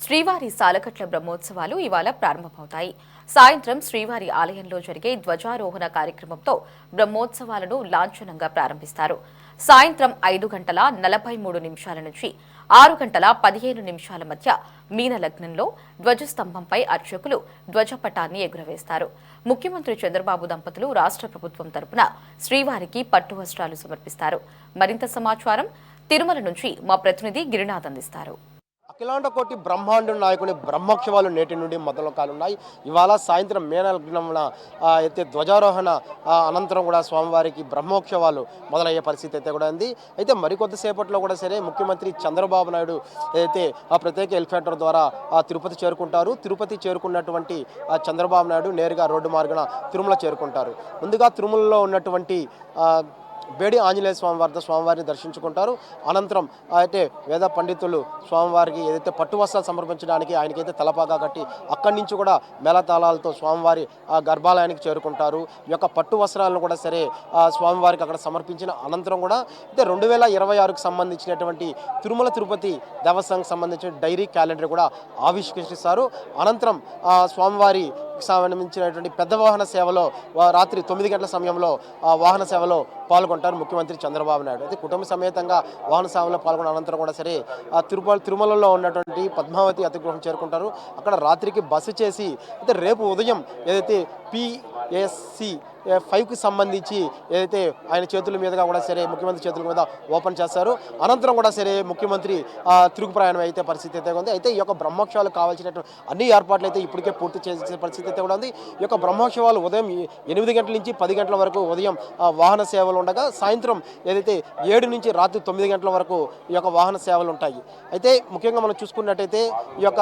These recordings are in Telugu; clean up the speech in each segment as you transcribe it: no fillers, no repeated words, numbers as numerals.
శ్రీవారి సాలకట్ల బ్రహ్మోత్సవాలు ఇవాళ ప్రారంభమవుతాయి. సాయంత్రం శ్రీవారి ఆలయంలో జరిగే ధ్వజారోహణ కార్యక్రమంతో బ్రహ్మోత్సవాలను లాంఛనంగా ప్రారంభిస్తారు. సాయంత్రం 5:43 నుంచి 6:15 మధ్య మీనలగ్నంలో ధ్వజస్తంభంపై అర్చకులు ధ్వజపటాన్ని ఎగురవేస్తారు. ముఖ్యమంత్రి చంద్రబాబు దంపతులు రాష్ట్ర ప్రభుత్వం తరపున శ్రీవారికి పట్టు వస్త్రాలు సమర్పిస్తారు. మరింత సమాచారం తిరుమల నుంచి మా ప్రతినిధి గిరినాథ్ అందిస్తారు. అఖిలాండ కోటి బ్రహ్మాండ నాయకుని బ్రహ్మోత్సవాలు నేటి నుండి మొదలు కానున్నాయి. ఇవాళ సాయంత్రం మేనలగ్నమున అయితే ధ్వజారోహణ అనంతరం కూడా స్వామివారికి బ్రహ్మోత్సవాలు మొదలయ్యే పరిస్థితి అయితే కూడా ఉంది. అయితే మరికొద్దిసేపట్లో కూడా సరే ముఖ్యమంత్రి చంద్రబాబు నాయుడు అయితే ఆ ప్రత్యేక హెలికాప్టర్ ద్వారా తిరుపతి చేరుకుంటారు. తిరుపతి చేరుకున్నటువంటి చంద్రబాబు నాయుడు నేరుగా రోడ్డు మార్గాన తిరుమల చేరుకుంటారు. ముందుగా తిరుమలలో ఉన్నటువంటి బేడి ఆంజనేయ స్వామి వద్ద స్వామివారిని దర్శించుకుంటారు. అనంతరం అయితే వేద పండితులు స్వామివారికి ఏదైతే పట్టు వస్త్రాలు సమర్పించడానికి ఆయనకైతే తలపాగా కట్టి అక్కడి నుంచి కూడా మేళతాళాలతో స్వామివారి గర్భాలయానికి చేరుకుంటారు. ఈ యొక్క పట్టు వస్త్రాలను కూడా సరే స్వామివారికి అక్కడ సమర్పించిన అనంతరం కూడా అయితే 2026కు సంబంధించినటువంటి తిరుమల తిరుపతి దేవస్థానానికి సంబంధించిన డైరీ క్యాలెండర్ కూడా ఆవిష్కరిస్తారు. అనంతరం స్వామివారి సంబంధించినటువంటి పెద్ద వాహన సేవలో రాత్రి 9 గంటల సమయంలో వాహన సేవలో పాల్గొంటారు ముఖ్యమంత్రి చంద్రబాబు నాయుడు. అయితే కుటుంబ సమేతంగా వాహన సేవలో పాల్గొన్న అనంతరం కూడా సరే తిరుమలలో ఉన్నటువంటి పద్మావతి అతిగృహం చేరుకుంటారు. అక్కడ రాత్రికి బస చేసి అయితే రేపు ఉదయం ఏదైతే PSC 5కి సంబంధించి ఏదైతే ఆయన చేతుల మీదుగా కూడా సరే ముఖ్యమంత్రి చేతుల మీద ఓపెన్ చేస్తారు. అనంతరం కూడా సరే ముఖ్యమంత్రి తిరుగు ప్రయాణం అయితే పరిస్థితి అయితే ఉంది. అయితే ఈ యొక్క బ్రహ్మోత్సవాలకు కావాల్సినటువంటి అన్ని ఏర్పాట్లు అయితే ఇప్పటికే పూర్తి చేసే పరిస్థితి అయితే కూడా ఉంది. ఈ యొక్క బ్రహ్మోత్సవాలు ఉదయం 8 గంటల నుంచి 10 గంటల వరకు ఉదయం వాహన సేవలు ఉండగా సాయంత్రం ఏదైతే 7 నుంచి రాత్రి 9 గంటల వరకు ఈ యొక్క వాహన సేవలు ఉంటాయి. అయితే ముఖ్యంగా మనం చూసుకున్నట్టయితే ఈ యొక్క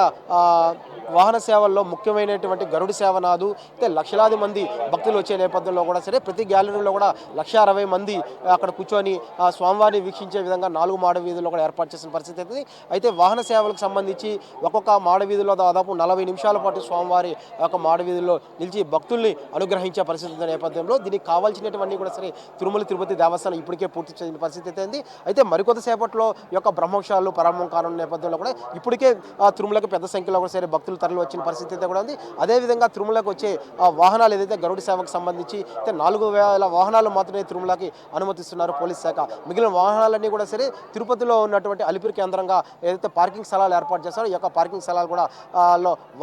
వాహన సేవల్లో ముఖ్యమైనటువంటి గరుడు సేవనాథు అయితే లక్షలాది మంది భక్తులు వచ్చే నేపథ్యంలో కూడా సరే ప్రతి గ్యాలరీలో కూడా 160 మంది అక్కడ కూర్చొని స్వామివారిని వీక్షించే విధంగా 4 మాడ వీధుల్లో కూడా ఏర్పాటు చేసిన పరిస్థితి అయితే. అయితే వాహన సేవలకు సంబంధించి ఒక్కొక్క మాడ వీధిలో దాదాపు 40 నిమిషాల పాటు స్వామివారి యొక్క మాడ వీధుల్లో నిలిచి భక్తుల్ని అనుగ్రహించే పరిస్థితి నేపథ్యంలో దీనికి కావాల్సినటువంటి కూడా సరే తిరుమల తిరుపతి దేవస్థానం ఇప్పటికే పూర్తి చేసిన పరిస్థితి అయితే ఉంది. అయితే మరికొద్దిసేపట్లో ఈ యొక్క బ్రహ్మోత్సవాలు ప్రారంభం కానున్న నేపథ్యంలో కూడా ఇప్పటికే తిరుమలకు పెద్ద సంఖ్యలో కూడా సరే భక్తులు తరలి వచ్చిన పరిస్థితి అయితే కూడా ఉంది. అదేవిధంగా తిరుమలకు వచ్చే వాహనాలు ఏదైతే గరుడు సేవకు సంబంధించి 4000 వాహనాలు మాత్రమే తిరుమలకి అనుమతిస్తున్నారు పోలీస్ శాఖ. మిగిలిన వాహనాలన్నీ కూడా సరే తిరుపతిలో ఉన్నటువంటి అలిపిరి కేంద్రంగా ఏదైతే పార్కింగ్ స్థలాలు ఏర్పాటు చేస్తారో ఈ యొక్క పార్కింగ్ స్థలాలు కూడా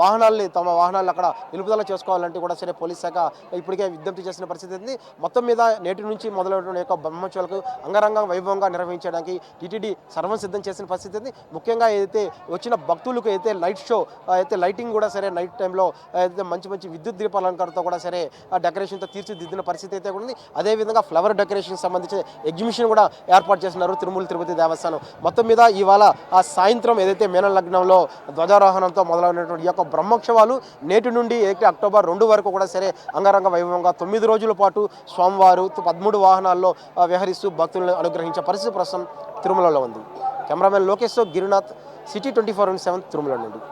వాహనాల్ని తమ వాహనాలను అక్కడ నిలుపుదల చేసుకోవాలంటే కూడా సరే పోలీస్ శాఖ ఇప్పటికే విజ్ఞప్తి చేసిన పరిస్థితి ఉంది. మొత్తం మీద నేటి నుంచి మొదలైనటువంటి యొక్క బ్రహ్మోత్సవాలకు అంగరంగ వైభవంగా నిర్వహించడానికి టీటీడీ సర్వం సిద్ధం చేసిన పరిస్థితి ఉంది. ముఖ్యంగా ఏదైతే వచ్చిన భక్తులకు అయితే లైట్ షో అయితే లైటింగ్ కూడా సరే నైట్ టైంలో అయితే మంచి మంచి విద్యుత్ దీపాలంకరణతో కూడా సరే డెకరేషన్తో తీర్చిదిద్దిన పరిస్థితి అయితే ఉంది. అదేవిధంగా ఫ్లవర్ డెకరేషన్ సంబంధించిన ఎగ్జిబిషన్ కూడా ఏర్పాటు చేస్తున్నారు తిరుమల తిరుపతి దేవస్థానం. మొత్తం మీద ఇవాళ సాయంత్రం ఏదైతే మేన లగ్నంలో ధ్వజారోహణంతో మొదలైనటువంటి ఈ యొక్క బ్రహ్మోత్సవాలు నేటి నుండి అక్టోబర్ 2 వరకు కూడా సరే అంగరంగ వైభవంగా 9 రోజుల పాటు స్వామివారు 13 వాహనాల్లో విహరిస్తూ భక్తులను అనుగ్రహించే పరిస్థితి ప్రస్తుతం తిరుమలలో ఉంది. కెమెరామెన్ లోకేష్తో గిరినాథ్, సిటీ 24/7 తిరుమల నుండి.